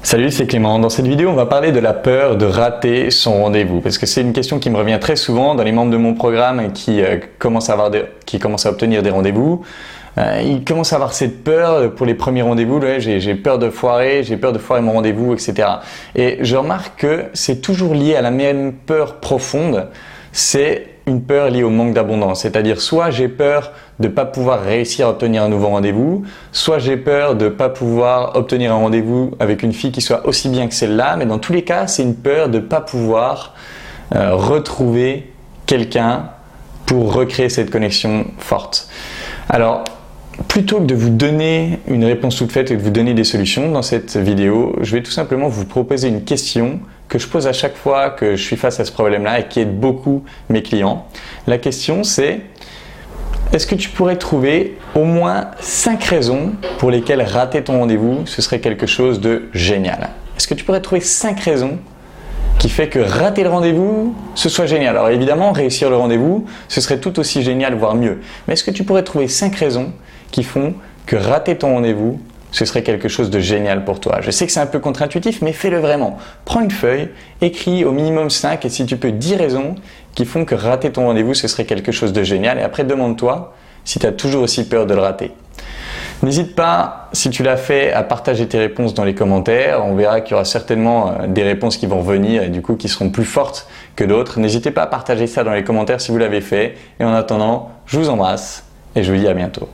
Salut, c'est Clément. Dans cette vidéo, on va parler de la peur de rater son rendez-vous parce que c'est une question qui me revient très souvent dans les membres de mon programme qui commencent à obtenir des rendez-vous. Ils commencent à avoir cette peur pour les premiers rendez-vous. J'ai peur de foirer, mon rendez-vous, etc. Et je remarque que c'est toujours lié à la même peur profonde. C'est une peur liée au manque d'abondance, c'est-à-dire soit j'ai peur de ne pas pouvoir réussir à obtenir un nouveau rendez-vous, soit j'ai peur de ne pas pouvoir obtenir un rendez-vous avec une fille qui soit aussi bien que celle-là, mais dans tous les cas, c'est une peur de ne pas pouvoir retrouver quelqu'un pour recréer cette connexion forte. Alors, plutôt que de vous donner une réponse toute faite et de vous donner des solutions dans cette vidéo, je vais tout simplement vous proposer une question que je pose à chaque fois que je suis face à ce problème-là et qui aide beaucoup mes clients. La question c'est, est-ce que tu pourrais trouver au moins 5 raisons pour lesquelles rater ton rendez-vous, ce serait quelque chose de génial? Est-ce que tu pourrais trouver 5 raisons qui fait que rater le rendez-vous, ce soit génial? Alors évidemment, réussir le rendez-vous, ce serait tout aussi génial, voire mieux. Mais est-ce que tu pourrais trouver 5 raisons qui font que rater ton rendez-vous, ce serait quelque chose de génial pour toi? Je sais que c'est un peu contre-intuitif, mais fais-le vraiment. Prends une feuille, écris au minimum 5 et si tu peux 10 raisons qui font que rater ton rendez-vous, ce serait quelque chose de génial. Et après, demande-toi si tu as toujours aussi peur de le rater. N'hésite pas, si tu l'as fait, à partager tes réponses dans les commentaires. On verra qu'il y aura certainement des réponses qui vont venir et du coup qui seront plus fortes que d'autres. N'hésitez pas à partager ça dans les commentaires si vous l'avez fait. Et en attendant, je vous embrasse et je vous dis à bientôt.